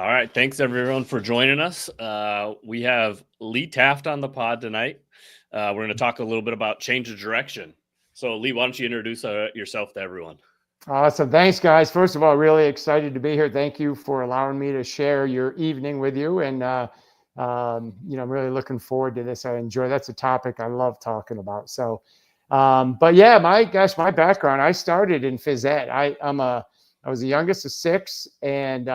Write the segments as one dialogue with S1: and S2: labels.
S1: All right. Thanks everyone for joining us. We have Lee Taft on the pod tonight. We're going to talk a little bit about change of direction. So Lee, why don't you introduce yourself to everyone?
S2: Awesome. Thanks, guys. First of all, really excited to be here. Thank you for allowing me to share your evening with you. And, I'm really looking forward to this. That's a topic I love talking about. So, but yeah, my background, I started in phys ed. I was the youngest of six, and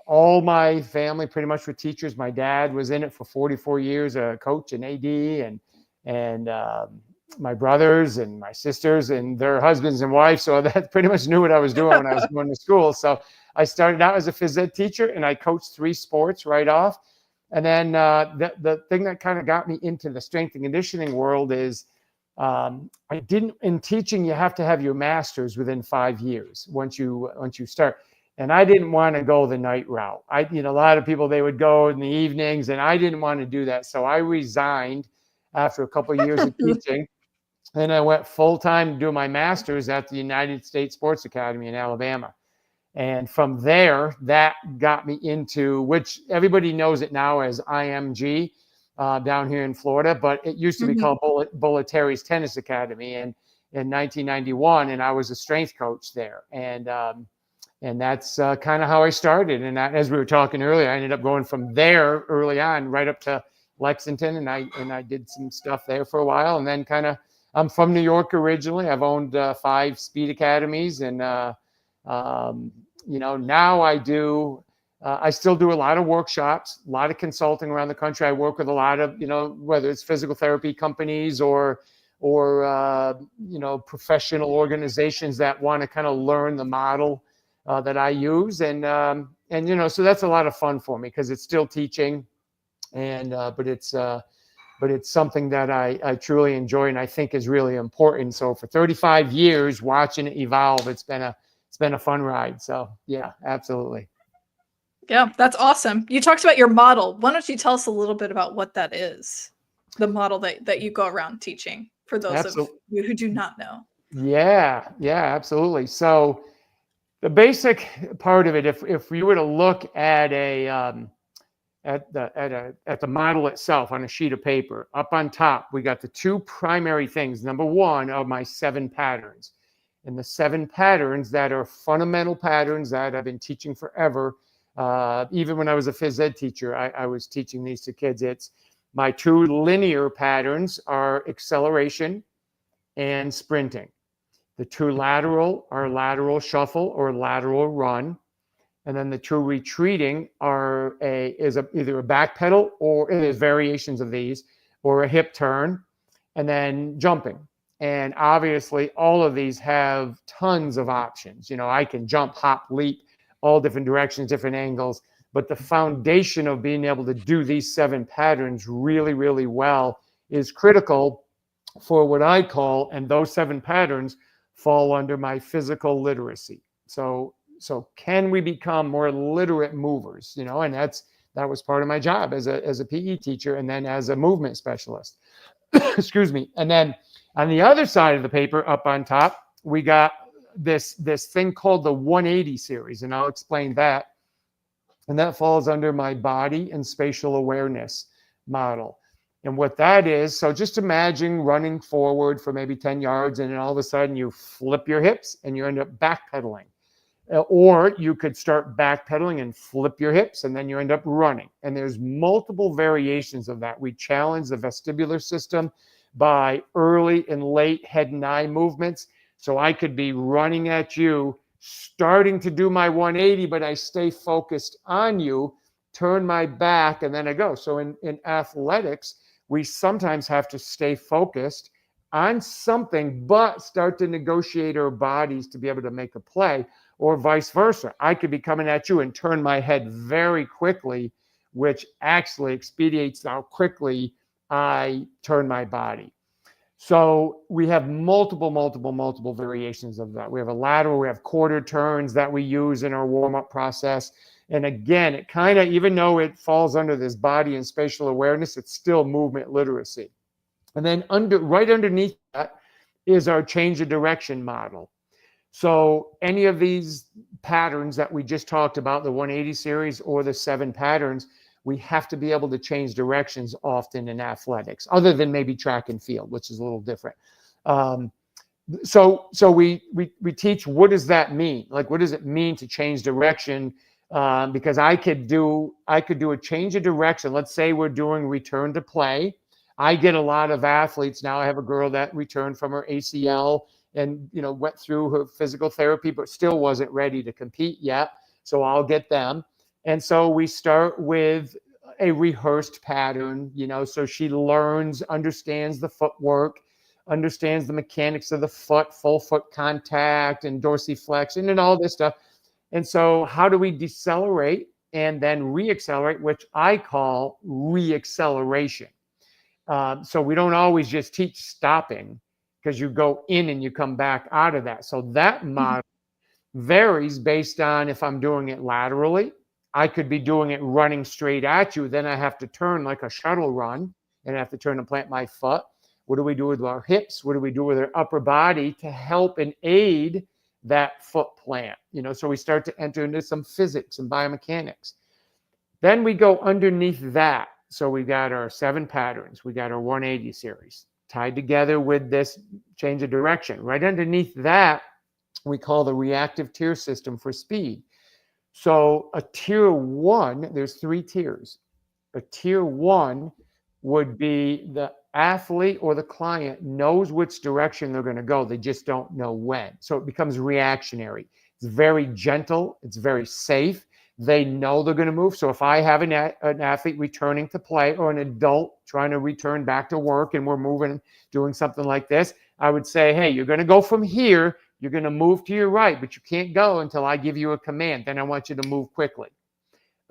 S2: all my family pretty much were teachers. My dad was in it for 44 years, a coach and AD, and my brothers and my sisters and their husbands and wives. So that pretty much knew what I was doing when I was going to school. So I started out as a phys ed teacher, and I coached 3 sports right off. And then the thing that kind of got me into the strength and conditioning world is in teaching, you have to have your master's within 5 years once you start. And I didn't want to go the night route. A lot of people, they would go in the evenings, and I didn't want to do that. So I resigned after a couple of years of teaching. And I went full-time to do my master's at the United States Sports Academy in Alabama. And from there, that got me into, which everybody knows it now as IMG down here in Florida, but it used to be called Bollettieri's Tennis Academy in 1991. And I was a strength coach there. And that's kind of how I started. And as we were talking earlier, I ended up going from there early on right up to Lexington, and I did some stuff there for a while. And then I'm from New York originally. I've owned 5 speed academies, and now I still do a lot of workshops, a lot of consulting around the country. I work with a lot of, whether it's physical therapy companies or professional organizations that want to kind of learn the model that I use. And so that's a lot of fun for me because it's still teaching, and but it's something that I truly enjoy and I think is really important. So for 35 years watching it evolve, it's been a fun ride. So yeah, absolutely.
S3: Yeah, that's awesome. You talked about your model. Why don't you tell us a little bit about what that is, the model that you go around teaching for those of you who do not know?
S2: Yeah, absolutely. So the basic part of it, if we were to look at at the model itself on a sheet of paper, up on top, we got the 2 primary things. Number 1 are my 7 patterns. And the 7 patterns that are fundamental patterns that I've been teaching forever. Even when I was a phys ed teacher, I was teaching these to kids. It's my 2 linear patterns are acceleration and sprinting. The 2 lateral are lateral shuffle or lateral run. And then the 2 retreating are either a back pedal, or there's variations of these, or a hip turn, and then jumping. And obviously all of these have tons of options. I can jump, hop, leap, all different directions, different angles. But the foundation of being able to do these 7 patterns really, really well is critical for what I call, and those 7 patterns fall under my physical literacy. So can we become more literate movers? And that was part of my job as a PE teacher, and then as a movement specialist. Excuse me. And then on the other side of the paper, up on top, we got this thing called the 180 series, and I'll explain that. And that falls under my body and spatial awareness model. And what that is, so just imagine running forward for maybe 10 yards, and then all of a sudden you flip your hips and you end up backpedaling. Or you could start backpedaling and flip your hips, and then you end up running. And there's multiple variations of that. We challenge the vestibular system by early and late head and eye movements. So I could be running at you, starting to do my 180, but I stay focused on you, turn my back, and then I go. So in athletics, we sometimes have to stay focused on something, but start to negotiate our bodies to be able to make a play. Or vice versa. I could be coming at you and turn my head very quickly, which actually expedites how quickly I turn my body. So we have multiple variations of that. We have a lateral, we have quarter turns that we use in our warm-up process. And again, it kind of, even though it falls under this body and spatial awareness, it's still movement literacy. And then right underneath that is our change of direction model. So any of these patterns that we just talked about, the 180 series or the 7 patterns, we have to be able to change directions often in athletics, other than maybe track and field, which is a little different. So we teach, what does that mean? Like, what does it mean to change direction? Because I could do a change of direction. Let's say we're doing return to play. I get a lot of athletes now. I have a girl that returned from her ACL and, you know, went through her physical therapy, but still wasn't ready to compete yet. So I'll get them. And so we start with a rehearsed pattern, you know, so she learns, understands the footwork, understands the mechanics of the foot, full foot contact and dorsiflexion and all this stuff. And so how do we decelerate and then reaccelerate, which I call reacceleration. So we don't always just teach stopping, because you go in and you come back out of that. So that model varies based on if I'm doing it laterally. I could be doing it running straight at you. Then I have to turn like a shuttle run, and I have to turn and plant my foot. What do we do with our hips? What do we do with our upper body to help and aid that foot plant? You know, so we start to enter into some physics and biomechanics. Then we go underneath that. So we got our 7 patterns. We got our 180 series tied together with this change of direction. Right underneath that, we call the reactive tier system for speed. So a tier 1, there's 3 tiers. A tier 1 would be the athlete or the client knows which direction they're going to go. They just don't know when. So it becomes reactionary. It's very gentle. It's very safe. They know they're going to move. So if I have an athlete returning to play, or an adult trying to return back to work, and we're moving, doing something like this, I would say, hey, you're going to go from here. You're going to move to your right, but you can't go until I give you a command. Then I want you to move quickly.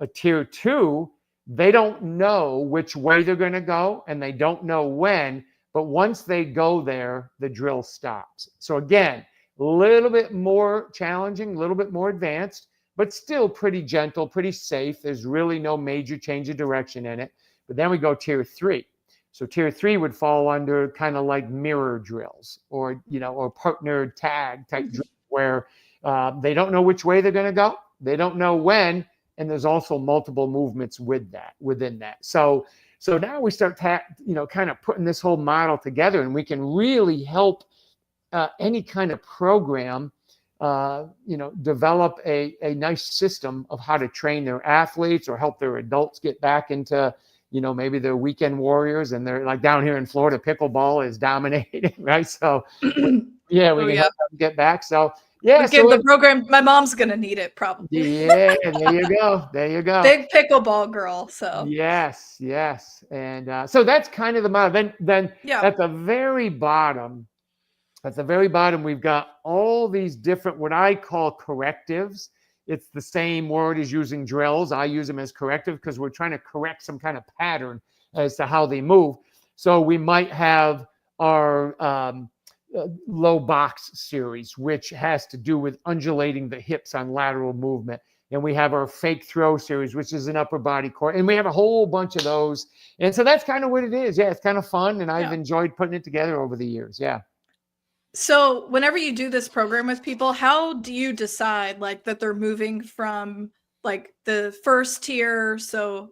S2: A tier 2, they don't know which way they're going to go, and they don't know when, but once they go there, the drill stops. So again, a little bit more challenging, a little bit more advanced, but still pretty gentle, pretty safe. There's really no major change of direction in it. But then we go tier 3. So tier 3 would fall under kind of like mirror drills, or, you know, or partner tag type drills, where they don't know which way they're going to go. They don't know when. And there's also multiple movements within that. So now we start, kind of putting this whole model together, and we can really help any kind of program, develop a nice system of how to train their athletes, or help their adults get back into, maybe they're weekend warriors, and they're like down here in Florida, pickleball is dominating, right? So we can help them get back. So yeah,
S3: so the program, my mom's gonna need it probably.
S2: Yeah, there you go. There you go.
S3: Big pickleball girl. So
S2: yes, and so that's kind of the model. Then at the very bottom, we've got all these different, what I call correctives. It's the same word as using drills. I use them as corrective because we're trying to correct some kind of pattern as to how they move. So we might have our low box series, which has to do with undulating the hips on lateral movement. And we have our fake throw series, which is an upper body core. And we have a whole bunch of those. And so that's kind of what it is. Yeah, it's kind of fun. And I've enjoyed putting it together over the years. Yeah.
S3: So whenever you do this program with people, how do you decide like that they're moving from like the first tier, so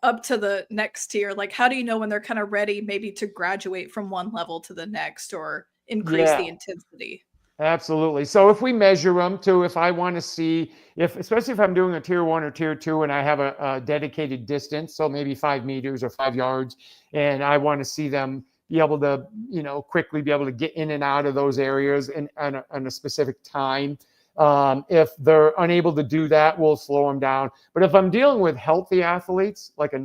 S3: up to the next tier? Like, how do you know when they're kind of ready maybe to graduate from one level to the next, or increase the intensity?
S2: Absolutely. So if we measure them too, if I want to see, especially if I'm doing a tier 1 or tier 2 and I have a dedicated distance, so maybe 5 meters or 5 yards, and I want to see them be able to, quickly be able to get in and out of those areas on a specific time. If they're unable to do that, we'll slow them down. But if I'm dealing with healthy athletes, like a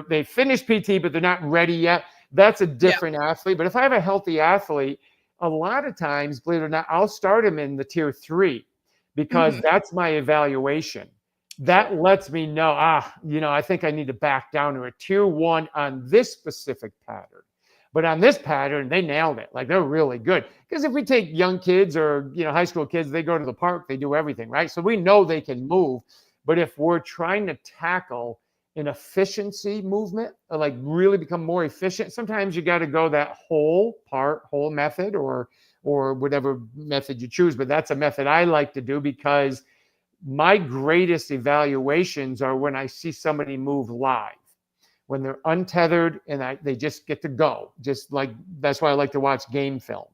S2: they finished PT, but they're not ready yet, that's a different athlete. But if I have a healthy athlete, a lot of times, believe it or not, I'll start them in the tier 3 because that's my evaluation. That lets me know, I think I need to back down to a tier 1 on this specific pattern. But on this pattern, they nailed it. Like, they're really good. Because if we take young kids or, high school kids, they go to the park, they do everything, right? So we know they can move. But if we're trying to tackle an efficiency movement, like really become more efficient. Sometimes you got to go that whole method or whatever method you choose. But that's a method I like to do because my greatest evaluations are when I see somebody move live, when they're untethered and they just get to go. Just like, that's why I like to watch game film.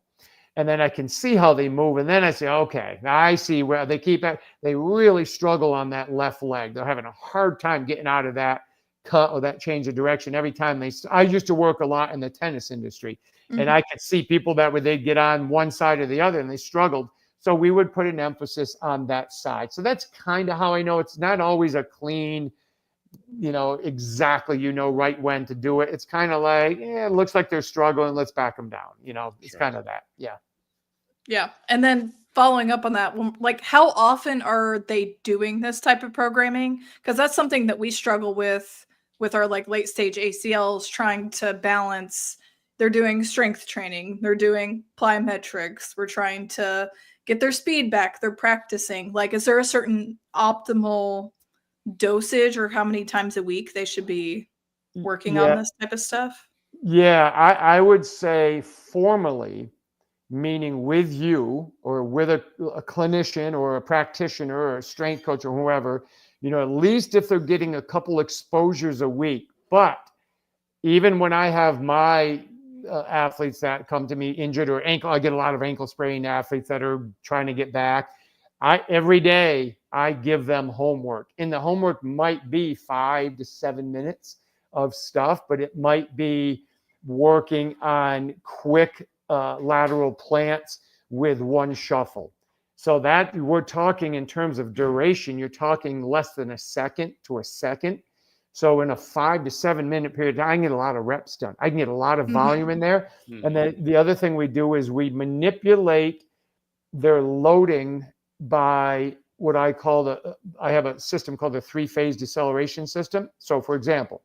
S2: And then I can see how they move. And then I say, okay, now I see where they really struggle on that left leg. They're having a hard time getting out of that cut or that change of direction every time I used to work a lot in the tennis industry.
S3: Mhm.
S2: And I could see people they'd get on one side or the other and they struggled. So we would put an emphasis on that side. So that's kind of how I know it's not always a clean, exactly, right when to do it. It's kind of like, it looks like they're struggling. Let's back them down. It's
S1: Sure.
S2: kind of that. Yeah.
S3: Yeah. And then following up on that, like how often are they doing this type of programming? Because that's something that we struggle with our like late stage ACLs, trying to balance. They're doing strength training, they're doing plyometrics, we're trying to get their speed back, they're practicing. Like, is there a certain optimal dosage or how many times a week they should be working on this type of stuff?
S2: Yeah, I would say formally, meaning with you or with a clinician or a practitioner or a strength coach or whoever, at least if they're getting a couple exposures a week. But even when I have my athletes that come to me injured or ankle, I get a lot of ankle sprain athletes that are trying to get back. Every day I give them homework, and the homework might be 5 to 7 minutes of stuff, but it might be working on quick lateral plants with one shuffle. So that we're talking in terms of duration, you're talking less than a second to a second. So in a 5 to 7 minute period, I can get a lot of reps done. I can get a lot of volume in there.
S1: Mhm.
S2: And then the other thing we do is we manipulate their loading by what I call I have a system called the 3-phase deceleration system. So for example,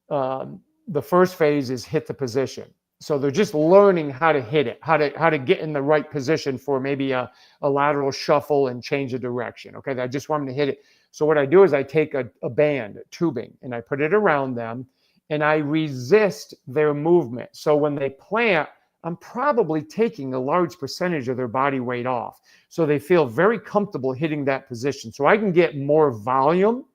S2: the first phase is hit the position. So they're just learning how to hit it, how to get in the right position for maybe a lateral shuffle and change of direction. Okay, I just want them to hit it. So what I do is I take a band, a tubing, and I put it around them, and I resist their movement. So when they plant, I'm probably taking a large percentage of their body weight off. So they feel very comfortable hitting that position. So I can get more volume.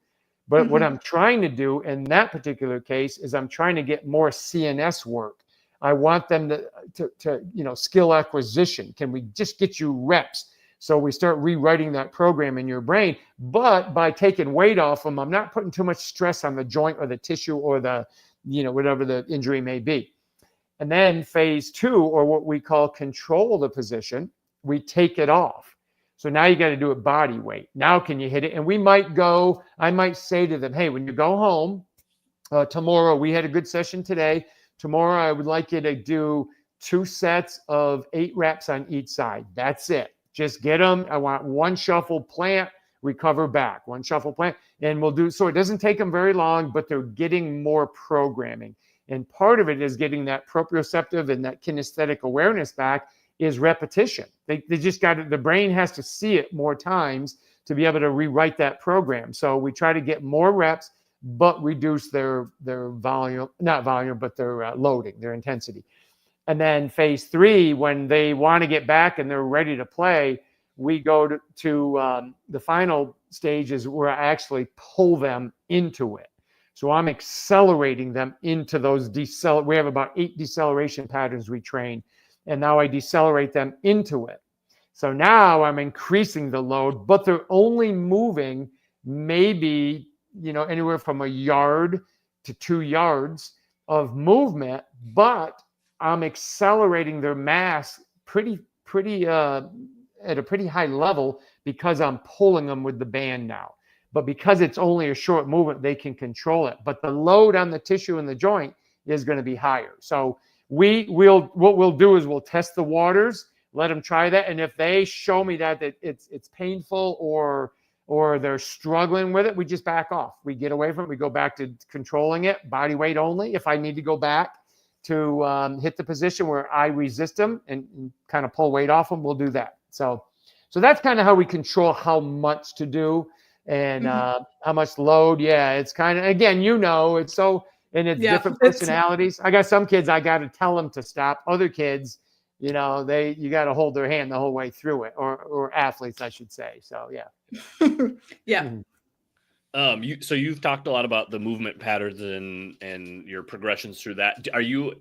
S2: But what I'm trying to do in that particular case is I'm trying to get more CNS work. I want them to skill acquisition. Can we just get you reps? So we start rewriting that program in your brain. But by taking weight off them, I'm not putting too much stress on the joint or the tissue or the, whatever the injury may be. And then phase 2, or what we call control the position, we take it off. So now you got to do it body weight. Now can you hit it? And I might say to them, hey, when you go home tomorrow, we had a good session today. Tomorrow, I would like you to do 2 sets of 8 reps on each side. That's it. Just get them. I want one shuffle plant, recover back, one shuffle plant. And we'll do, so it doesn't take them very long, but they're getting more programming. And part of it is getting that proprioceptive and that kinesthetic awareness back is repetition. They just got it. The brain has to see it more times to be able to rewrite that program. So we try to get more reps, but reduce their volume, not volume, but their loading, their intensity. And then phase 3, when they want to get back and they're ready to play, we go to the final stages where I actually pull them into it. So I'm accelerating them into those we have about 8 deceleration patterns we train. And now I decelerate them into it. So now I'm increasing the load, but they're only moving maybe, anywhere from a yard to 2 yards of movement, but I'm accelerating their mass pretty at a pretty high level because I'm pulling them with the band now. But because it's only a short movement, they can control it. But the load on the tissue and the joint is going to be higher. So what we'll do is we'll test the waters, let them try that. And if they show me that it's painful or they're struggling with it, we just back off. We get away from it. We go back to controlling it, body weight only. If I need to go back to hit the position where I resist them and kind of pull weight off them, we'll do that. So that's kind of how we control how much to do. and how much load. Yeah, it's kind of, again, it's so, and it's different personalities. I got some kids I got to tell them to stop. Other kids, you got to hold their hand the whole way through it, or athletes, I should say. So yeah.
S3: Yeah.
S1: So you've talked a lot about the movement patterns and your progressions through that. Are you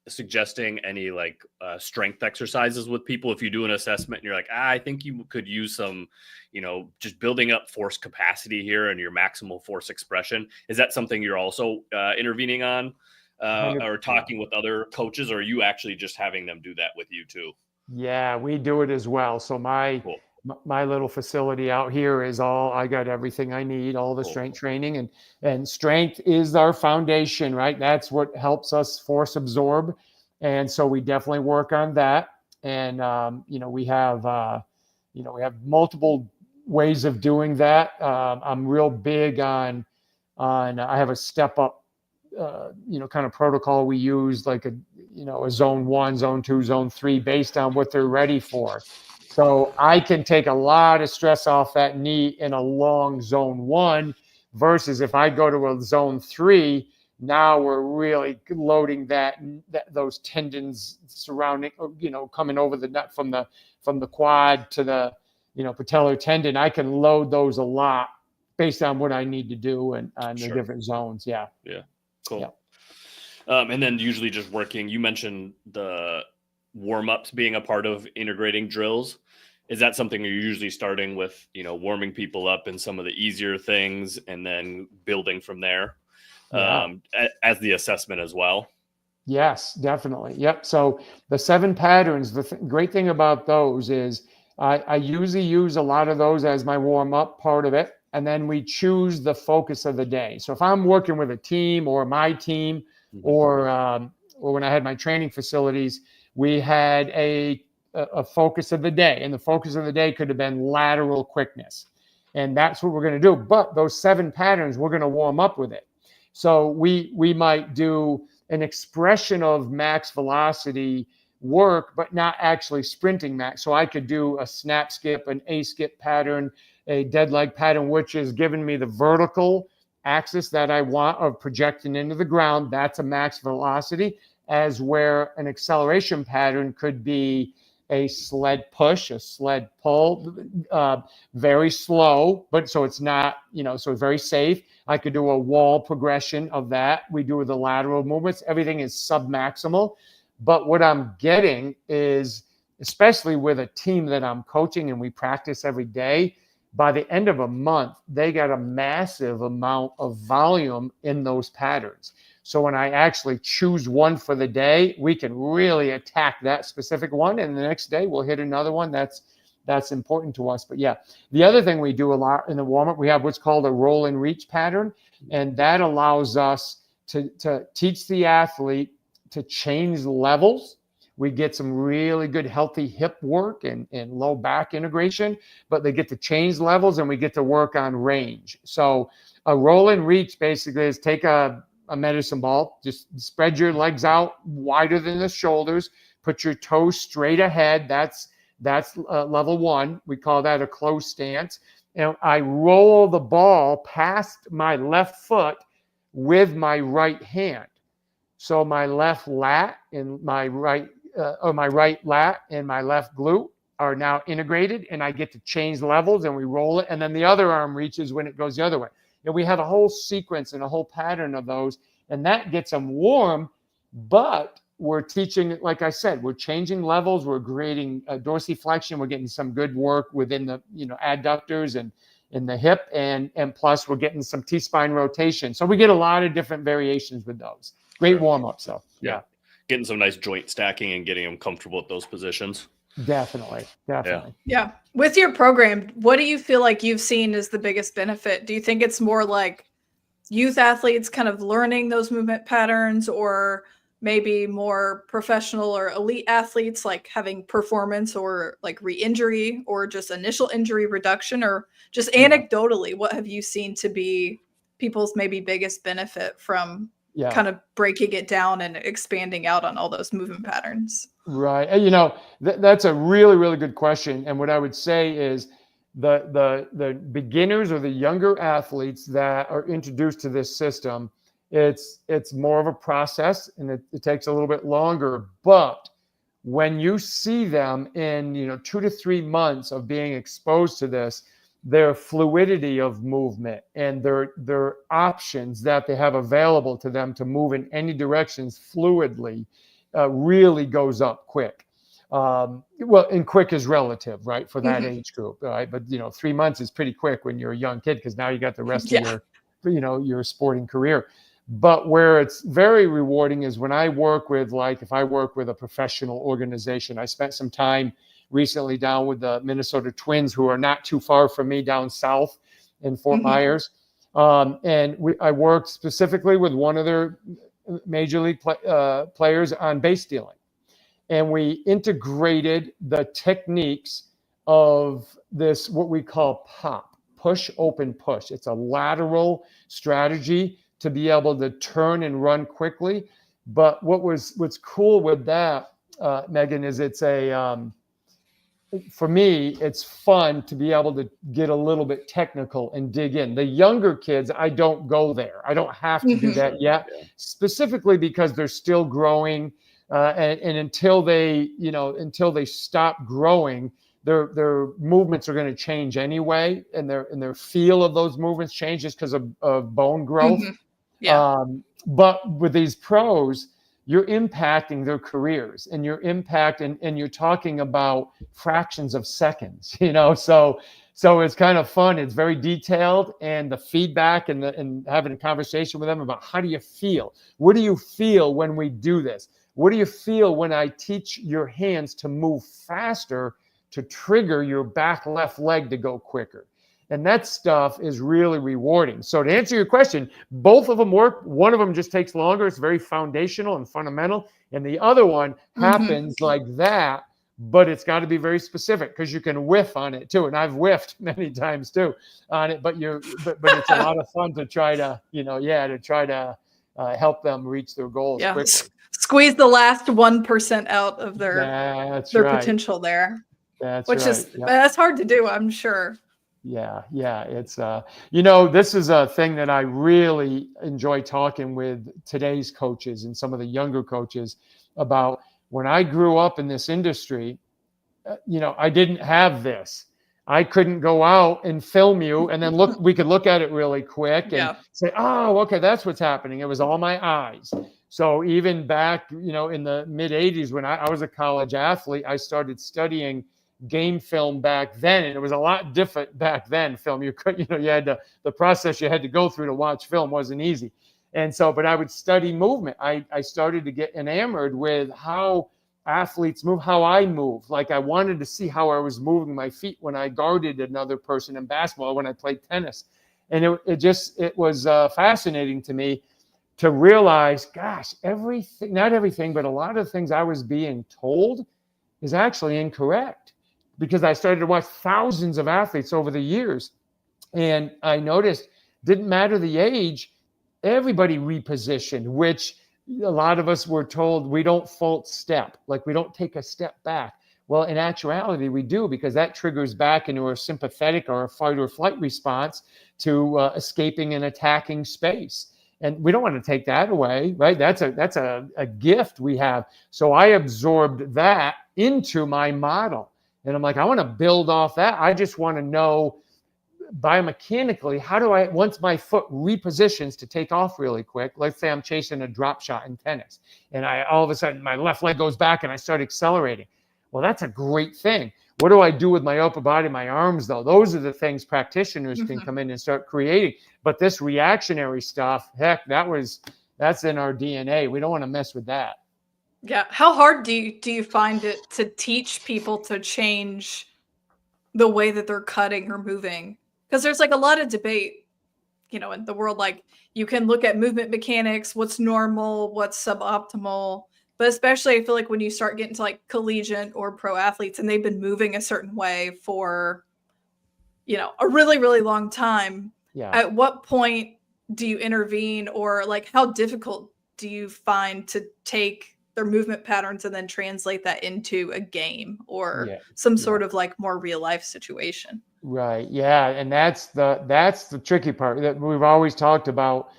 S1: suggesting any like strength exercises with people if you do an assessment and you're like, I think you could use some, just building up force capacity here and your maximal force expression? Is that something you're also intervening on or talking with other coaches, or are you actually just having them do that with you too?
S2: Yeah, we do it as well. So my little facility out here I got everything I need, all the strength training, and strength is our foundation, right? That's what helps us force absorb. And so we definitely work on that. And, we have multiple ways of doing that. I'm real big on I have a step up, kind of protocol we use, like a zone 1, zone 2, zone 3, based on what they're ready for. So I can take a lot of stress off that knee in a long zone 1 versus if I go to a zone 3, now we're really loading those tendons surrounding, coming over the nut from the quad to the, patellar tendon. I can load those a lot based on what I need to do and on the different zones. Yeah.
S1: Yeah. Cool. Yeah. And then usually just working, you mentioned the warm-ups being a part of integrating drills. Is that something you're usually starting with, warming people up in some of the easier things and then building from there as the assessment as well?
S2: Yes, definitely. Yep. So the 7 patterns, the great thing about those is I usually use a lot of those as my warm-up part of it. And then we choose the focus of the day. So if I'm working with a team or my team, or when I had my training facilities, we had a focus of the day, and the focus of the day could have been lateral quickness, and that's what we're going to do. But those 7 patterns, we're going to warm up with it. So we might do an expression of max velocity work, but not actually sprinting max. So I could do a snap skip, an A skip pattern, a dead leg pattern, which is giving me the vertical axis that I want of projecting into the ground. That's a max velocity, as where an acceleration pattern could be a sled push, a sled pull, very slow, but so it's not, so it's very safe. I could do a wall progression of that. We do the lateral movements. Everything is submaximal. But what I'm getting is, especially with a team that I'm coaching and we practice every day, by the end of a month, they got a massive amount of volume in those patterns. So when I actually choose one for the day, we can really attack that specific one. And the next day we'll hit another one that's important to us. But yeah, the other thing we do a lot in the warm-up, we have what's called a roll and reach pattern. And that allows us to teach the athlete to change levels. We get some really good healthy hip work and low back integration, but they get to change levels and we get to work on range. So a roll and reach basically is take a medicine ball, just spread your legs out wider than the shoulders, put your toes straight ahead. That's level 1. We call that a closed stance. And I roll the ball past my left foot with my right hand. So my left lat and my right lat and my left glute are now integrated, and I get to change levels and we roll it. And then the other arm reaches when it goes the other way. And we have a whole sequence and a whole pattern of those, and that gets them warm. But we're teaching, like I said, we're changing levels. We're creating dorsiflexion. We're getting some good work within the adductors and in the hip, and plus we're getting some T-spine rotation. So we get a lot of different variations with those. Great warm-up. So yeah.
S1: Getting some nice joint stacking and getting them comfortable at those positions.
S2: Definitely.
S3: Yeah. With your program, what do you feel like you've seen as the biggest benefit? Do you think it's more like youth athletes kind of learning those movement patterns, or maybe more professional or elite athletes like having performance or like re-injury or just initial injury reduction, or just anecdotally, what have you seen to be people's maybe biggest benefit from kind of breaking it down and expanding out on all those movement patterns?
S2: Right. And, that's a really, really good question. And what I would say is the beginners or the younger athletes that are introduced to this system, it's more of a process, and it takes a little bit longer. But when you see them in 2 to 3 months of being exposed to this, their fluidity of movement and their options that they have available to them to move in any directions fluidly really goes up quick. Well, and quick is relative, right, for that age group, right? But 3 months is pretty quick when you're a young kid, because now you got the rest of your sporting career. But where it's very rewarding is when I work with, like, if I work with a professional organization. I spent some time recently down with the Minnesota Twins, who are not too far from me down south in Fort Myers. And I worked specifically with one of their major league players on base stealing. And we integrated the techniques of this, what we call POP, push, open, push. It's a lateral strategy to be able to turn and run quickly. But what's cool with that, Megan, is it's for me, it's fun to be able to get a little bit technical and dig in. The younger kids, I don't go there. I don't have to do that yet, specifically because they're still growing. And until they stop growing, their movements are going to change anyway, and their feel of those movements changes because of bone growth. But with these pros, you're impacting their careers, and you're talking about fractions of seconds, so it's kind of fun. It's very detailed, and the feedback and having a conversation with them about, how do you feel? What do you feel when we do this? What do you feel when I teach your hands to move faster to trigger your back left leg to go quicker? And that stuff is really rewarding. So to answer your question, both of them work. One of them just takes longer. It's very foundational and fundamental. And the other one happens like that, but it's got to be very specific, because you can whiff on it too. And I've whiffed many times too on it, but it's a lot of fun to try to, help them reach their goals quickly.
S3: Squeeze the last 1% out of their potential there. That's hard to do, I'm sure.
S2: Yeah. It's, this is a thing that I really enjoy talking with today's coaches and some of the younger coaches about. When I grew up in this industry, I didn't have this. I couldn't go out and film you and then we could look at it really quick and say, oh, okay, that's what's happening. It was all my eyes. So even back, in the mid 80s, when I was a college athlete, I started studying game film back then, and it was a lot different back then. Film, you had the process you had to go through to watch film wasn't easy. And so, but I would study movement. I started to get enamored with how athletes move, how I move. Like, I wanted to see how I was moving my feet when I guarded another person in basketball, when I played tennis. And it was fascinating to me to realize, gosh, not everything, but a lot of things I was being told is actually incorrect, because I started to watch thousands of athletes over the years. And I noticed, didn't matter the age, everybody repositioned, which a lot of us were told we don't false step, like we don't take a step back. Well, in actuality, we do, because that triggers back into a sympathetic or a fight or flight response to escaping and attacking space. And we don't want to take that away, right? That's a gift we have. So I absorbed that into my model. And I'm like, I want to build off that. I just want to know biomechanically, how do I, once my foot repositions to take off really quick, let's say I'm chasing a drop shot in tennis, and all of a sudden my left leg goes back and I start accelerating. Well, that's a great thing. What do I do with my upper body, my arms, though? Those are the things practitioners can come in and start creating. But this reactionary stuff, heck, that's in our DNA. We don't want to mess with that.
S3: Yeah. How hard do you find it to teach people to change the way that they're cutting or moving? Because there's like a lot of debate, in the world. Like, you can look at movement mechanics, what's normal, what's suboptimal. But especially, I feel like when you start getting to like collegiate or pro athletes, and they've been moving a certain way for, a really, really long time.
S2: Yeah.
S3: At what point do you intervene, or like how difficult do you find to take their movement patterns and then translate that into a game or some sort of like more real life situation?
S2: Right. Yeah. And that's the tricky part that we've always talked about.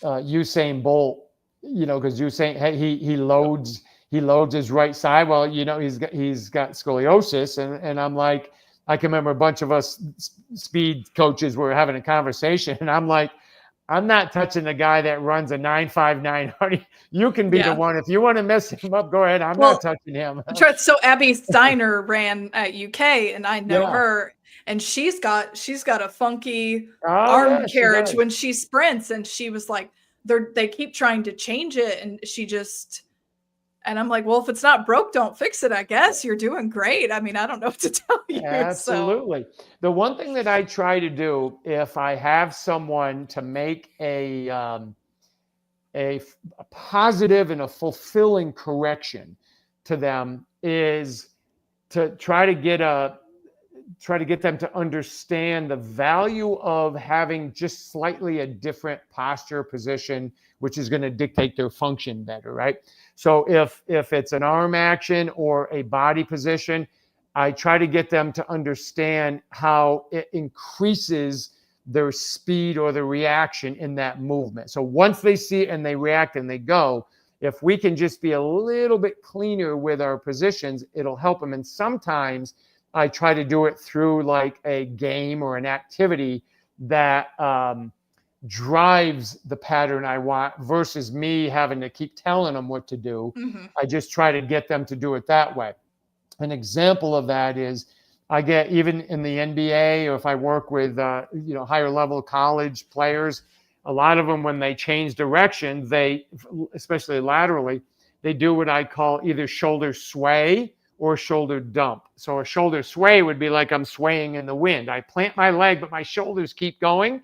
S2: Usain Bolt, because Usain, hey, he loads his right side. Well, he's got scoliosis, and I'm like, I can remember a bunch of us speed coaches were having a conversation, and I'm like, I'm not touching the guy that runs a 9.59. Honey, you can be the one. If you want to mess him up, go ahead. I'm not touching him.
S3: So Abby Steiner ran at UK, and I know her, and she's got a funky arm carriage when she sprints, and she was like, they keep trying to change it, and and I'm like, well, if it's not broke, don't fix it. I guess you're doing great. I mean, I don't know what to tell you.
S2: Absolutely. So. The one thing that I try to do if I have someone to make a positive and a fulfilling correction to them is to try to get them to understand the value of having just slightly a different posture position, which is going to dictate their function better, right? So if it's an arm action or a body position, I try to get them to understand how it increases their speed or the reaction in that movement. So once they see it and they react and they go, if we can just be a little bit cleaner with our positions, it'll help them. And sometimes I try to do it through like a game or an activity that drives the pattern I want versus me having to keep telling them what to do. Mm-hmm. I just try to get them to do it that way. An example of that is I get, even in the NBA, or if I work with higher level college players, a lot of them, when they change direction, especially laterally, they do what I call either shoulder sway or shoulder dump. So a shoulder sway would be like I'm swaying in the wind. I plant my leg, but my shoulders keep going.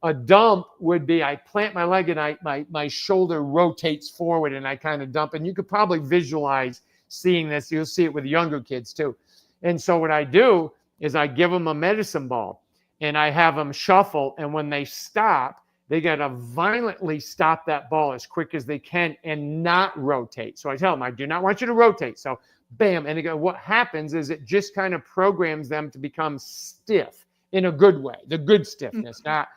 S2: A dump would be I plant my leg and my shoulder rotates forward and I kind of dump. And you could probably visualize seeing this. You'll see it with younger kids too. And so what I do is I give them a medicine ball and I have them shuffle. And when they stop, they got to violently stop that ball as quick as they can and not rotate. So I tell them, I do not want you to rotate. So bam. And what happens is it just kind of programs them to become stiff in a good way, the good stiffness, not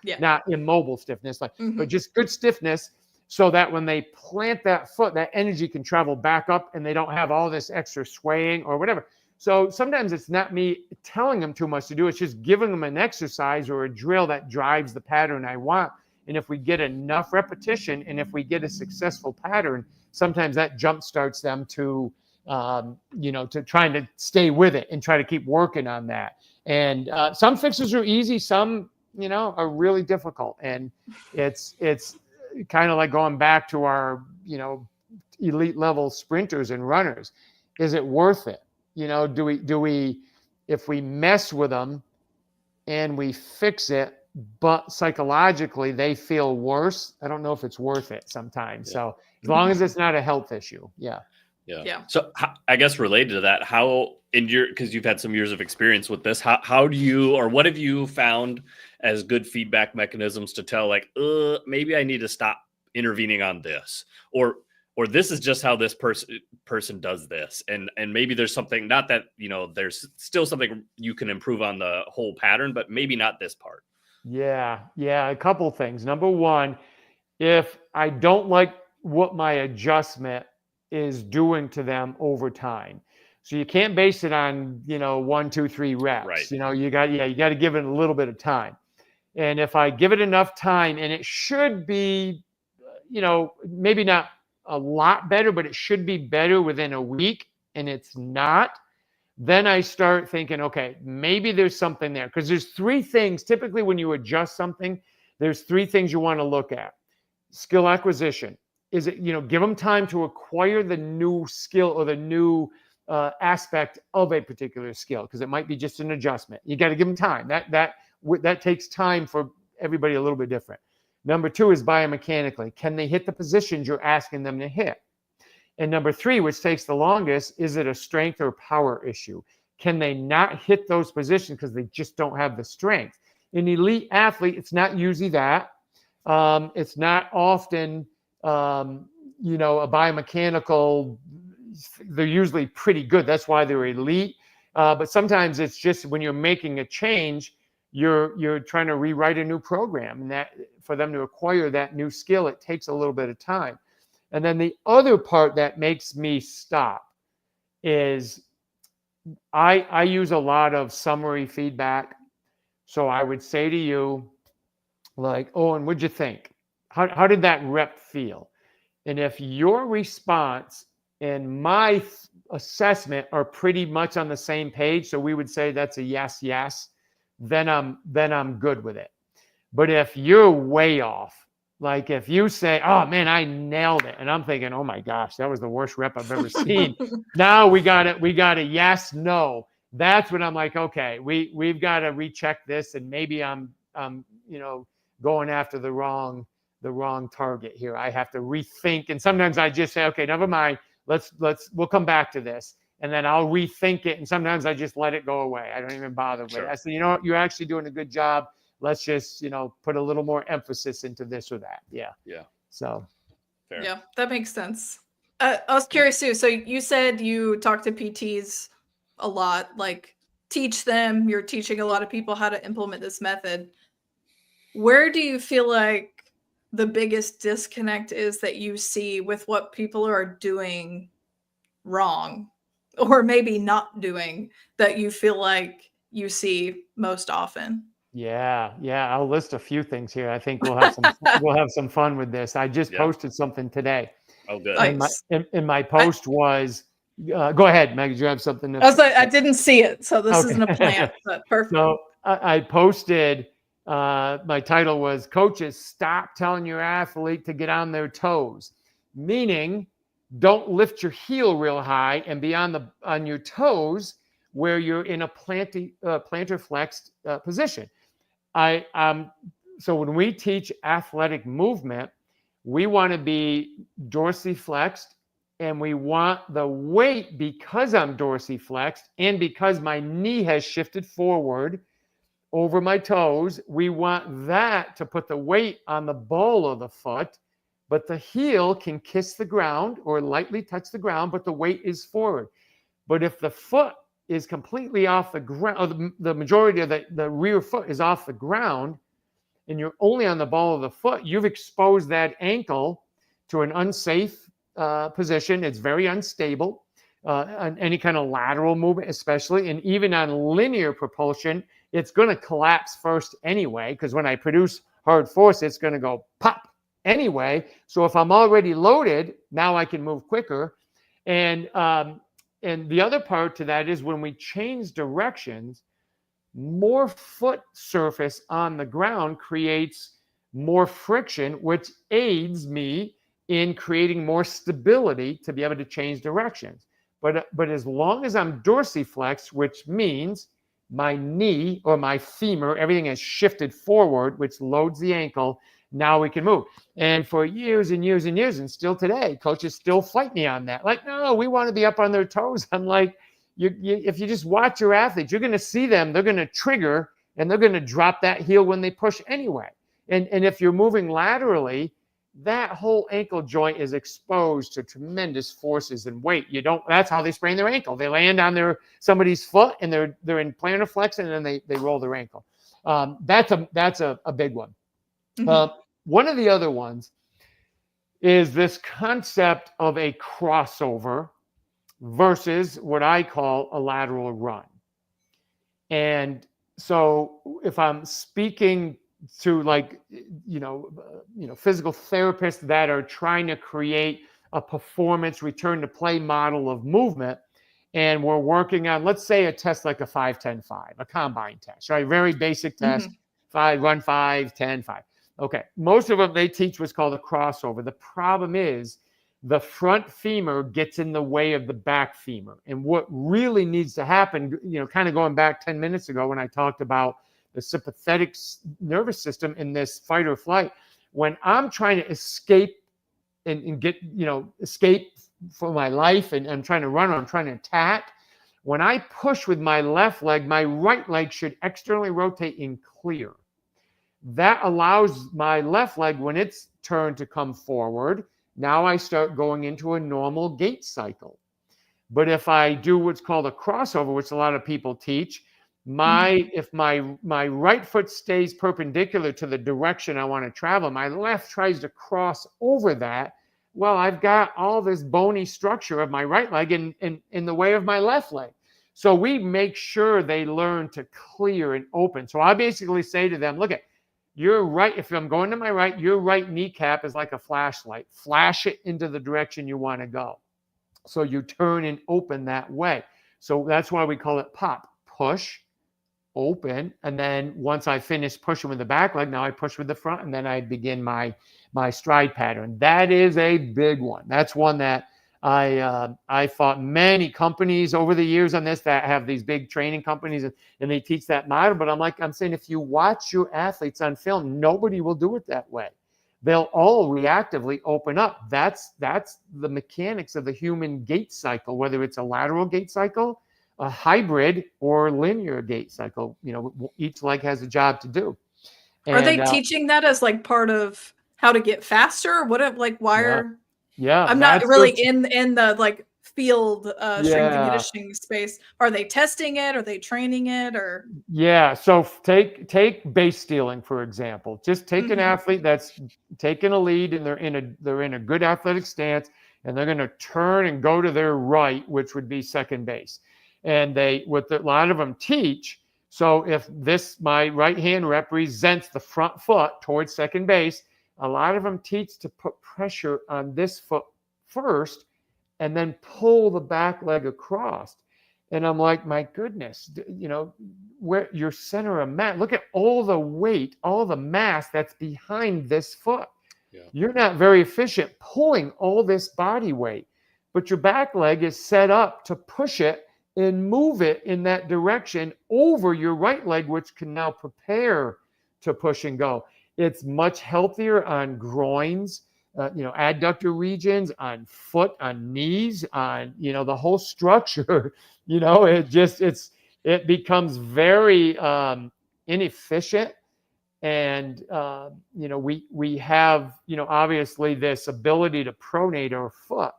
S2: immobile stiffness, but just good stiffness, so that when they plant that foot, that energy can travel back up and they don't have all this extra swaying or whatever. So sometimes it's not me telling them too much to do. It's just giving them an exercise or a drill that drives the pattern I want. And if we get enough repetition and if we get a successful pattern, sometimes that jump starts them to trying to stay with it and try to keep working on that. And some fixes are easy. Some, are really difficult. And it's kind of like going back to our, elite level sprinters and runners. Is it worth it? Do we, if we mess with them and we fix it, but psychologically they feel worse, I don't know if it's worth it sometimes. Yeah. So as long as it's not a health issue. Yeah.
S1: So I guess related to that, how because you've had some years of experience with this, how do you, or what have you found as good feedback mechanisms to tell, like, maybe I need to stop intervening on this, or this is just how this person does this, and maybe there's something, not that there's still something you can improve on the whole pattern, but maybe not this part.
S2: Yeah, a couple things. Number one, if I don't like what my adjustment is doing to them over time. So you can't base it on, 1, 2, 3 reps. Right. You got to give it a little bit of time. And if I give it enough time, and it should be, maybe not a lot better, but it should be better within a week, and it's not, then I start thinking, okay, maybe there's something there. Because there's 3 things, typically when you adjust something, there's 3 things you want to look at. Skill acquisition. Is it, give them time to acquire the new skill or the new aspect of a particular skill, because it might be just an adjustment. You got to give them time. That takes time for everybody a little bit different. Number 2 is biomechanically. Can they hit the positions you're asking them to hit? And number 3, which takes the longest, is it a strength or power issue? Can they not hit those positions because they just don't have the strength? In elite athlete, it's not usually that. It's not often a biomechanical. They're usually pretty good. That's why they're elite. But sometimes it's just when you're making a change, you're trying to rewrite a new program, and that for them to acquire that new skill, it takes a little bit of time. And then the other part that makes me stop is I use a lot of summary feedback. So I would say to you, like, oh, and what'd you think? How did that rep feel? And if your response and my assessment are pretty much on the same page, so we would say that's a yes, yes, then I'm good with it. But if you're way off, like if you say, oh man, I nailed it, and I'm thinking, oh my gosh, that was the worst rep I've ever seen. Now we got a yes, no. That's when I'm like, okay, we've got to recheck this, and maybe I'm going after the wrong target here. I have to rethink. And sometimes I just say, okay, never mind. We'll come back to this. And then I'll rethink it. And sometimes I just let it go away. I don't even bother with it. I say, you know what, you're actually doing a good job. Let's just, put a little more emphasis into this or that. Yeah.
S1: Yeah.
S2: So.
S1: Fair.
S3: Yeah, that makes sense. I was curious too. So you said you talk to PTs a lot, like teach them, you're teaching a lot of people how to implement this method. Where do you feel like the biggest disconnect is that you see with what people are doing wrong, or maybe not doing, that you feel like you see most often?
S2: Yeah. I'll list a few things here. I think we'll have some fun with this. I just posted something today.
S1: Oh, good.
S3: Nice.
S2: And my post was, go ahead, Meg. Do you have something?
S3: I didn't see it, so this isn't a plant, but perfect.
S2: So I posted. My title was "Coaches, Stop Telling Your Athlete to Get on Their Toes," meaning don't lift your heel real high and be on your toes where you're in a plantar flexed position. So when we teach athletic movement, we want to be dorsiflexed, and we want the weight, because I'm dorsiflexed and because my knee has shifted forward over my toes, we want that to put the weight on the ball of the foot, but the heel can kiss the ground or lightly touch the ground, but the weight is forward. But if the foot is completely off the ground, or the majority of the rear foot is off the ground, and you're only on the ball of the foot, you've exposed that ankle to an unsafe position. It's very unstable on any kind of lateral movement, especially, and even on linear propulsion, it's going to collapse first anyway, because when I produce hard force, it's going to go pop anyway. So if I'm already loaded, now I can move quicker. And the other part to that is when we change directions, more foot surface on the ground creates more friction, which aids me in creating more stability to be able to change directions. But as long as I'm dorsiflexed, which means my knee or my femur, everything is shifted forward, which loads the ankle, now we can move. And for years and years and years, and still today, coaches still fight me on that. Like, no, we want to be up on their toes. I'm like, if you just watch your athletes, you're going to see them, they're going to trigger, and they're going to drop that heel when they push anyway. And if you're moving laterally, that whole ankle joint is exposed to tremendous forces and weight. That's how they sprain their ankle. They land on somebody's foot, and they're in plantar flexion, and then they roll their ankle. That's a big one. Mm-hmm. One of the other ones is this concept of a crossover versus what I call a lateral run. And so if I'm speaking to physical therapists that are trying to create a performance return to play model of movement, and we're working on, let's say, a test like a 5-10-5, a combine test, right? Very basic test, 5, run 5, 10, 5. Okay, most of them they teach what's called a crossover. The problem is the front femur gets in the way of the back femur. And what really needs to happen, kind of going back 10 minutes ago when I talked about the sympathetic nervous system in this fight or flight, when I'm trying to escape and get, escape for my life, and I'm trying to run or I'm trying to attack, when I push with my left leg, my right leg should externally rotate in clear. That allows my left leg, when it's turned, to come forward. Now I start going into a normal gait cycle. But if I do what's called a crossover, which a lot of people teach, if my right foot stays perpendicular to the direction I want to travel, my left tries to cross over that. Well, I've got all this bony structure of my right leg in the way of my left leg. So we make sure they learn to clear and open. So I basically say to them, look at your right, if I'm going to my right, your right kneecap is like a flashlight. Flash it into the direction you want to go. So you turn and open that way. So that's why we call it pop. Push, open, and then once I finish pushing with the back leg, now I push with the front, and then I begin my stride pattern. That is a big one. That's one that I fought many companies over the years on this that have these big training companies, and they teach that model. But I'm saying if you watch your athletes on film, nobody will do it that way. They'll all reactively open up. That's the mechanics of the human gait cycle, whether it's a lateral gait cycle, a hybrid, or linear gait cycle. Each leg has a job to do.
S3: Are they teaching that as like part of how to get faster?
S2: Yeah,
S3: I'm not really in the like field strength and conditioning space. Are they testing it? Are they training it? Or
S2: so take base stealing, for example. Just take an athlete that's taking a lead and they're in a good athletic stance, and they're going to turn and go to their right, which would be second base. And a lot of them teach. So if my right hand represents the front foot towards second base, a lot of them teach to put pressure on this foot first and then pull the back leg across. And I'm like, my goodness, where your center of mass, look at all the weight, all the mass that's behind this foot. Yeah. You're not very efficient pulling all this body weight, but your back leg is set up to push it and move it in that direction over your right leg, which can now prepare to push and go. It's much healthier on groins, adductor regions, on foot, on knees, on, the whole structure. It becomes very inefficient. And, we have, obviously this ability to pronate our foot.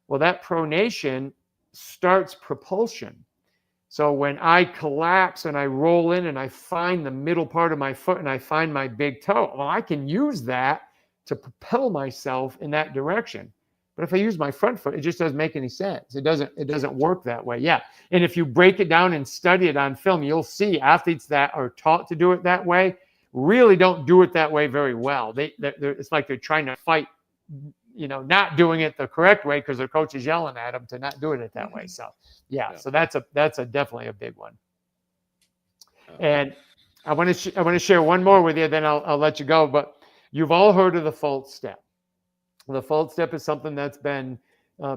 S2: Well, that pronation starts propulsion. So when I collapse and I roll in and I find the middle part of my foot and I find my big toe, well, I can use that to propel myself in that direction. But if I use my front foot, it just doesn't make any sense. It doesn't work that way. Yeah. And if you break it down and study it on film, you'll see athletes that are taught to do it that way really don't do it that way very well. It's like they're trying to fight, not doing it the correct way because their coach is yelling at them to not do it that way. So so that's definitely a big one. And I want to share one more with you, then I'll let you go. But you've all heard of the false step. The false step is something that's been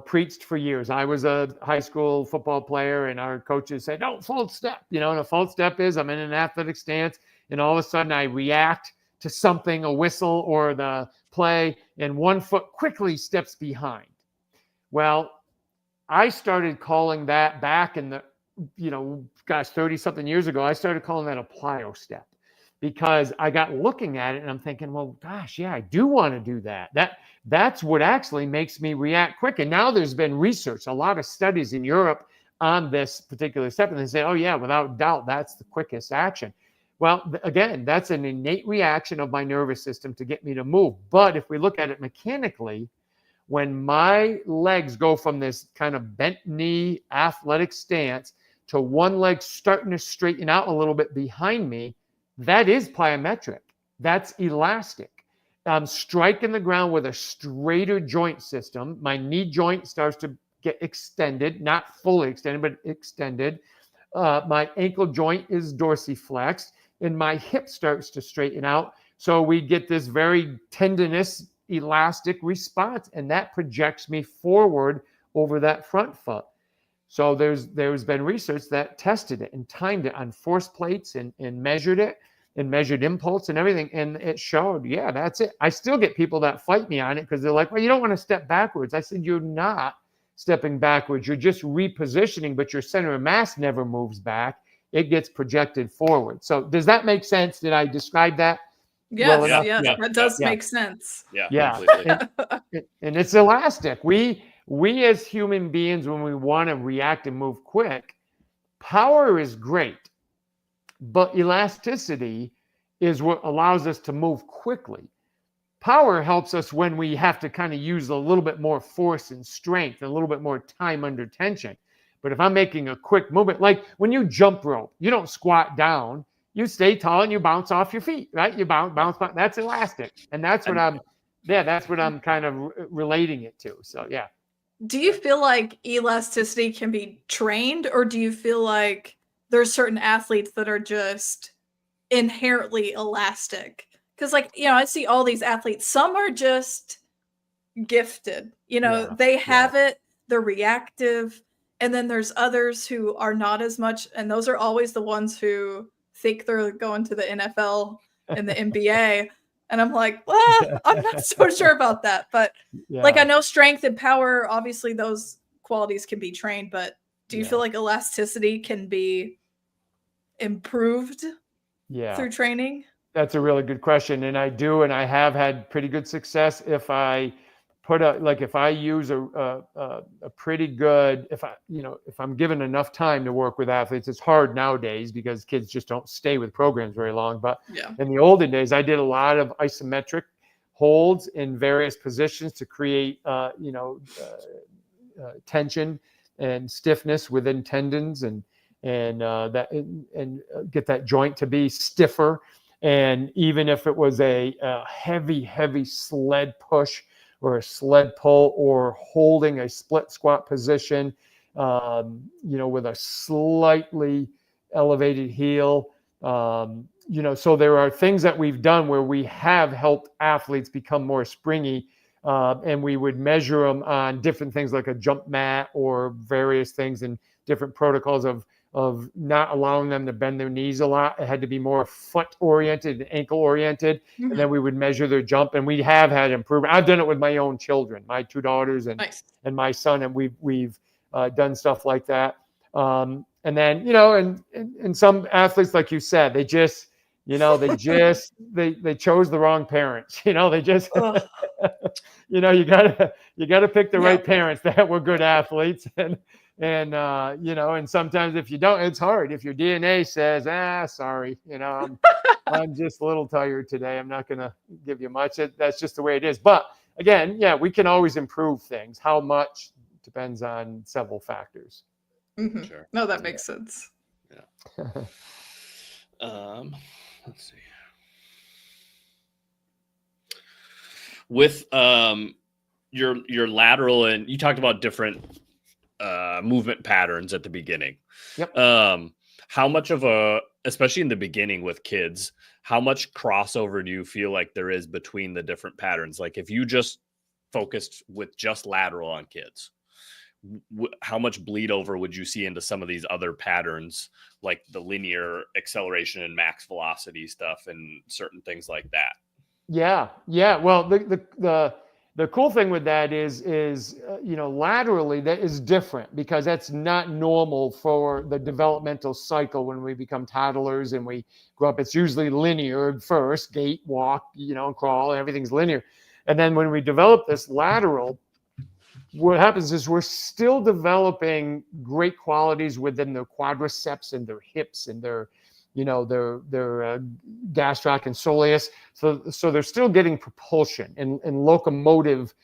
S2: preached for years. I was a high school football player, and our coaches said, "No, false step." And a false step is I'm in an athletic stance, and all of a sudden I react to something, a whistle or the play, and one foot quickly steps behind. Well, I started calling that back in the, 30-something years ago, I started calling that a plyo step, because I got looking at it and I'm thinking, well, gosh, yeah, I do want to do that. That's what actually makes me react quick. And now there's been research, a lot of studies in Europe on this particular step, and they say, oh yeah, without doubt, that's the quickest action. Well, again, that's an innate reaction of my nervous system to get me to move. But if we look at it mechanically, when my legs go from this kind of bent knee athletic stance to one leg starting to straighten out a little bit behind me, that is plyometric. That's elastic. I'm striking the ground with a straighter joint system. My knee joint starts to get extended, not fully extended, but extended. My ankle joint is dorsiflexed, and my hip starts to straighten out. So we get this very tendinous, elastic response, and that projects me forward over that front foot. So there's been research that tested it and timed it on force plates and measured it and measured impulse and everything, and it showed, yeah, that's it. I still get people that fight me on it because they're like, well, you don't want to step backwards. I said, you're not stepping backwards. You're just repositioning, but your center of mass never moves back. It gets projected forward. So does that make sense? Did I describe that?
S3: Yes,
S2: well
S3: yes, that does make sense.
S2: Yeah. And it's elastic. We we as human beings, when we want to react and move quick, power is great, but elasticity is what allows us to move quickly. Power helps us when we have to kind of use a little bit more force and strength and a little bit more time under tension. But if I'm making a quick movement, like when you jump rope, you don't squat down, you stay tall and you bounce off your feet, right? You bounce. That's elastic. And that's what that's what I'm kind of relating it to. So, yeah.
S3: Do you feel like elasticity can be trained, or do you feel like there's certain athletes that are just inherently elastic? Because, like, I see all these athletes. Some are just gifted. They have it. They're reactive. And then there's others who are not as much. And those are always the ones who think they're going to the NFL and the NBA. And I'm like, well, I'm not so sure about that. But like, I know strength and power, obviously those qualities can be trained. But do you feel like elasticity can be improved through training?
S2: That's a really good question. And I have had pretty good success if I if I use a pretty good, if I'm given enough time to work with athletes. It's hard nowadays because kids just don't stay with programs very long. But in the olden days, I did a lot of isometric holds in various positions to create, tension and stiffness within tendons and get that joint to be stiffer. And even if it was a heavy sled push or a sled pull or holding a split squat position, with a slightly elevated heel, so there are things that we've done where we have helped athletes become more springy, and we would measure them on different things like a jump mat or various things and different protocols of not allowing them to bend their knees a lot. It had to be more foot oriented and ankle oriented. Mm-hmm. And then we would measure their jump, and we have had improvement. I've done it with my own children, my 2 daughters and my son. And we've done stuff like that. And then, and some athletes, like you said, they just, they chose the wrong parents, they just, you gotta pick the right parents that were good athletes. And sometimes if you don't, it's hard. If your DNA says, sorry, I'm just a little tired today, I'm not going to give you much. That's just the way it is. But again, we can always improve things. How much depends on several factors.
S3: Mm-hmm. Sure. No, that makes sense.
S1: Yeah. Let's see. With your lateral, and you talked about different movement patterns at the beginning.
S2: Yep.
S1: How much of especially in the beginning with kids, how much crossover do you feel like there is between the different patterns? Like if you just focused with just lateral on kids, how much bleed over would you see into some of these other patterns, like the linear acceleration and max velocity stuff and certain things like that?
S2: Yeah. Well, the cool thing with that is laterally that is different because that's not normal for the developmental cycle when we become toddlers and we grow up. It's usually linear first, gait, walk, crawl, everything's linear. And then when we develop this lateral, what happens is we're still developing great qualities within their quadriceps and their hips and their gastroc and soleus. So they're still getting propulsion and locomotive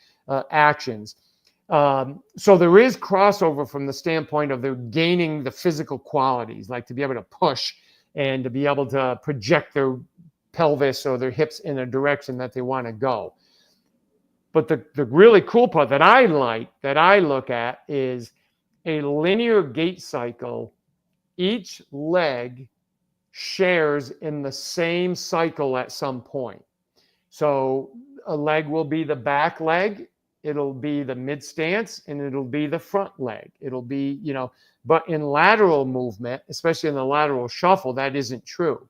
S2: actions. So there is crossover from the standpoint of they're gaining the physical qualities, like to be able to push and to be able to project their pelvis or their hips in a direction that they want to go. But the really cool part that I look at is a linear gait cycle. Each leg shares in the same cycle at some point. So a leg will be the back leg, it'll be the mid stance, and it'll be the front leg. It'll be, but in lateral movement, especially in the lateral shuffle, that isn't true.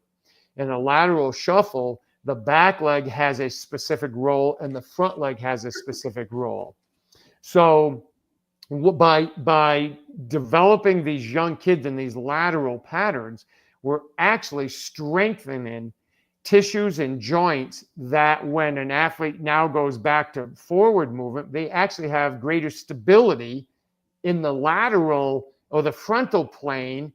S2: In a lateral shuffle, the back leg has a specific role and the front leg has a specific role. So by developing these young kids in these lateral patterns, we're actually strengthening tissues and joints that when an athlete now goes back to forward movement, they actually have greater stability in the lateral or the frontal plane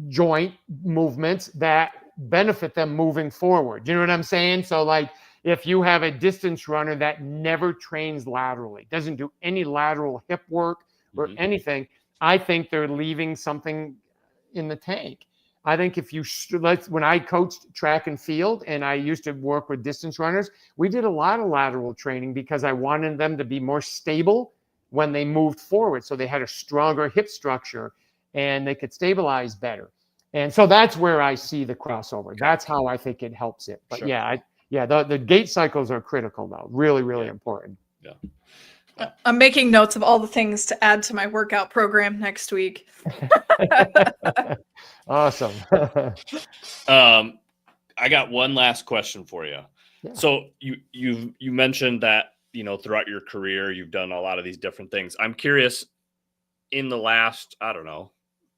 S2: joint movements that benefit them moving forward. You know what I'm saying? So like if you have a distance runner that never trains laterally, doesn't do any lateral hip work or anything, I think they're leaving something in the tank. I think if you when I coached track and field and I used to work with distance runners, we did a lot of lateral training because I wanted them to be more stable when they moved forward. So they had a stronger hip structure and they could stabilize better. And so that's where I see the crossover. That's how I think it helps it. But the gait cycles are critical though. Really, really important.
S1: Yeah.
S3: I'm making notes of all the things to add to my workout program next week.
S2: Awesome.
S1: I got one last question for you.
S2: Yeah.
S1: So you mentioned that, you know, throughout your career, you've done a lot of these different things. I'm curious, in the last, I don't know,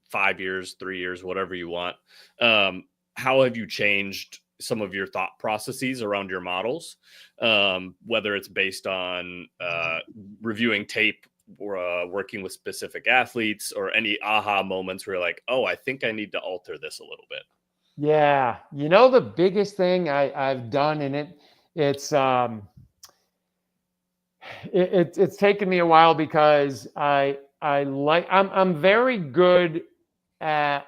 S1: 5 years, 3 years, whatever you want, how have you changed some of your thought processes around your models, whether it's based on reviewing tape or working with specific athletes, or any aha moments where you're like, oh, I think I need to alter this a little bit?
S2: Yeah. You know, the biggest thing I've done in it, it's taken me a while because I'm very good at,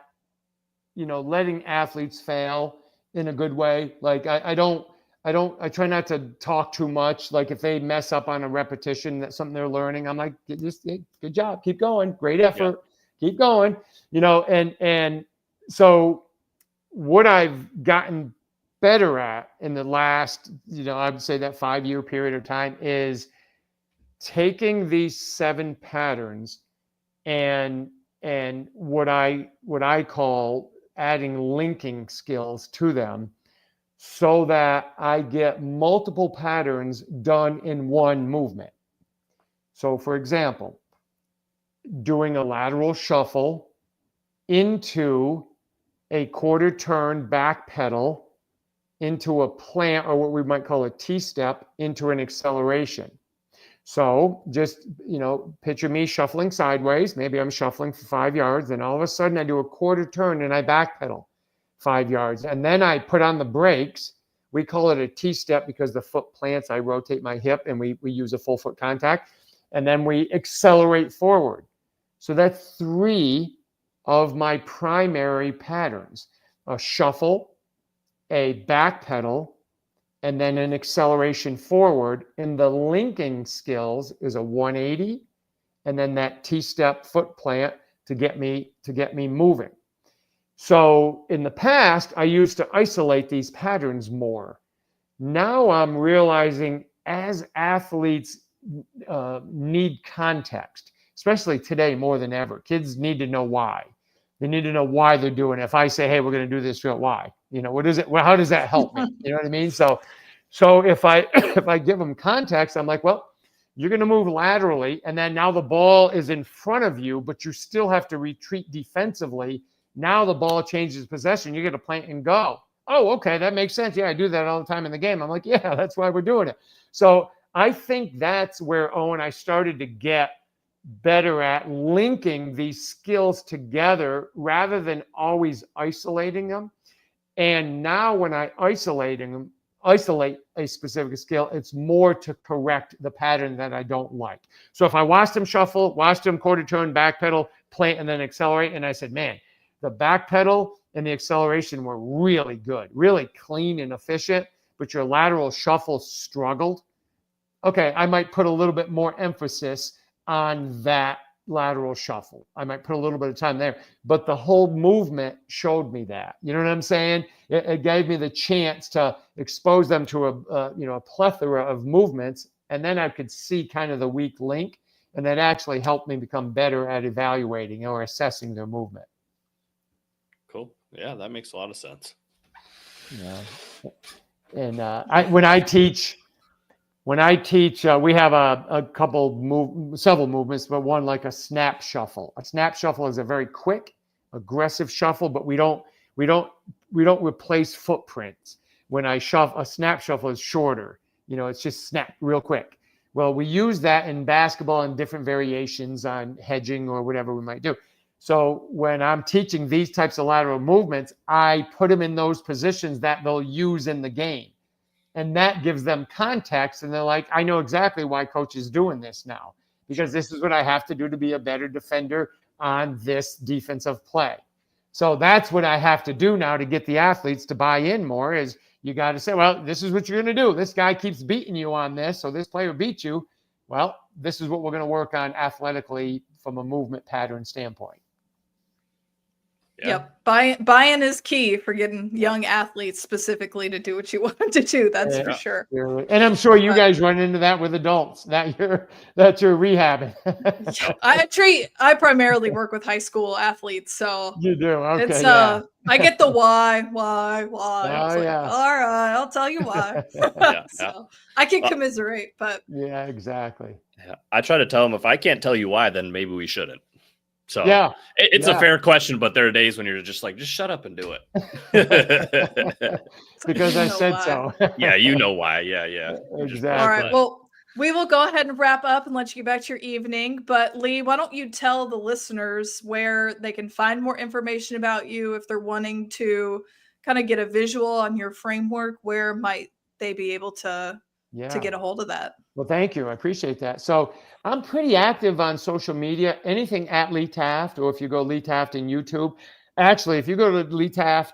S2: you know, letting athletes fail in a good way. Like I try not to talk too much. Like if they mess up on a repetition, that's something they're learning, I'm like, just good job, keep going, great effort, keep going, you know. And so what I've gotten better at in the last, you know, I would say that 5-year period of time is taking these 7 patterns and what I call adding linking skills to them so that I get multiple patterns done in one movement. So for example, doing a lateral shuffle into a quarter turn back pedal into a plant, or what we might call a T-step, into an acceleration. So just, you know, picture me shuffling sideways. Maybe I'm shuffling for 5 yards, and all of a sudden I do a quarter turn and I backpedal 5 yards. And then I put on the brakes. We call it a T-step because the foot plants, I rotate my hip and we use a full foot contact. And then we accelerate forward. So that's 3 of my primary patterns: a shuffle, a backpedal, and then an acceleration forward. And the linking skills is a 180, and then that T-step foot plant to get me moving. So in the past, I used to isolate these patterns more. Now I'm realizing as athletes need context, especially today more than ever, kids need to know why. They need to know why they're doing it. If I say, hey, we're going to do this drill, why? You know, what is it? Well, how does that help me? You know what I mean? So if I give them context, I'm like, well, you're going to move laterally, and then now the ball is in front of you, but you still have to retreat defensively. Now the ball changes possession. You're going to plant and go. Oh, okay, that makes sense. Yeah, I do that all the time in the game. I'm like, yeah, that's why we're doing it. So I think that's where, Owen, I started to get better at linking these skills together rather than always isolating them. And now when I isolate a specific skill, it's more to correct the pattern that I don't like. So if I watched him shuffle, watched him quarter turn, backpedal, plant, and then accelerate, and I said, man, the backpedal and the acceleration were really good, really clean and efficient, but your lateral shuffle struggled. Okay, I might put a little bit more emphasis on that lateral shuffle. I might put a little bit of time there, but the whole movement showed me that. You know what I'm saying? It gave me the chance to expose them to a plethora of movements, and then I could see kind of the weak link, and that actually helped me become better at evaluating or assessing their movement.
S1: Cool. Yeah, that makes a lot of sense.
S2: Yeah. And when I teach, we have several movements, but one like a snap shuffle. A snap shuffle is a very quick, aggressive shuffle, but we don't replace footprints. When I shuffle, a snap shuffle is shorter. It's just snap real quick. Well, we use that in basketball and different variations on hedging or whatever we might do. So when I'm teaching these types of lateral movements, I put them in those positions that they'll use in the game. And that gives them context. And they're like, I know exactly why coach is doing this now, because this is what I have to do to be a better defender on this defensive play. So that's what I have to do now to get the athletes to buy in more, is you got to say, well, this is what you're going to do. This guy keeps beating you on this, so this player beat you. Well, this is what we're going to work on athletically from a movement pattern standpoint.
S3: Yeah. Yep. Buy-in is key for getting young athletes specifically to do what you want them to do. That's for sure.
S2: And I'm sure you guys run into that with adults that you're rehabbing.
S3: I primarily work with high school athletes, so
S2: you do. Okay.
S3: It's I get the why.
S2: Oh,
S3: Yeah. All right, I'll tell you why. So I can commiserate, but
S2: yeah, exactly.
S1: Yeah. I try to tell them, if I can't tell you why, then maybe we shouldn't. So it's a fair question, but there are days when you're just like, just shut up and do it.
S2: Because I said so.
S1: Yeah, you know why. Yeah.
S2: Exactly.
S3: All right. Well, we will go ahead and wrap up and let you get back to your evening. But Lee, why don't you tell the listeners where they can find more information about you if they're wanting to kind of get a visual on your framework? Where might they be able to get a hold of that?
S2: Well, thank you. I appreciate that. So I'm pretty active on social media, anything at LEE TAFT, or if you go LEE TAFT in YouTube. Actually, if you go to LEE TAFT,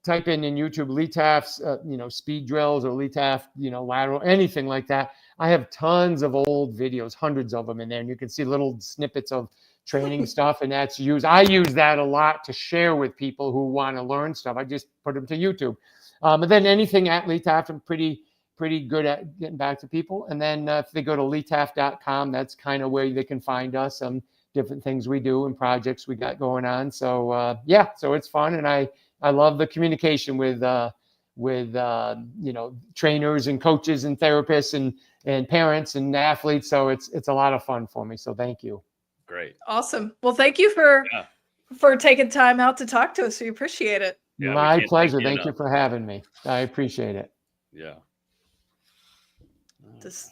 S2: type in YouTube LEE TAFT's, speed drills, or LEE TAFT, lateral, anything like that. I have tons of old videos, hundreds of them in there, and you can see little snippets of training stuff, and that's used. I use that a lot to share with people who want to learn stuff. I just put them to YouTube. But then anything at LEE TAFT, I'm pretty good at getting back to people. And then if they go to leetaft.com, that's kind of where they can find us, some different things we do and projects we got going on. So so it's fun, and I love the communication with trainers and coaches and therapists and parents and athletes. So it's a lot of fun for me. So thank you.
S1: Great.
S3: Awesome. Well, thank you for taking time out to talk to us. We appreciate it.
S2: Yeah, my pleasure. Thank you for having me. I appreciate it.
S1: Yeah.
S3: This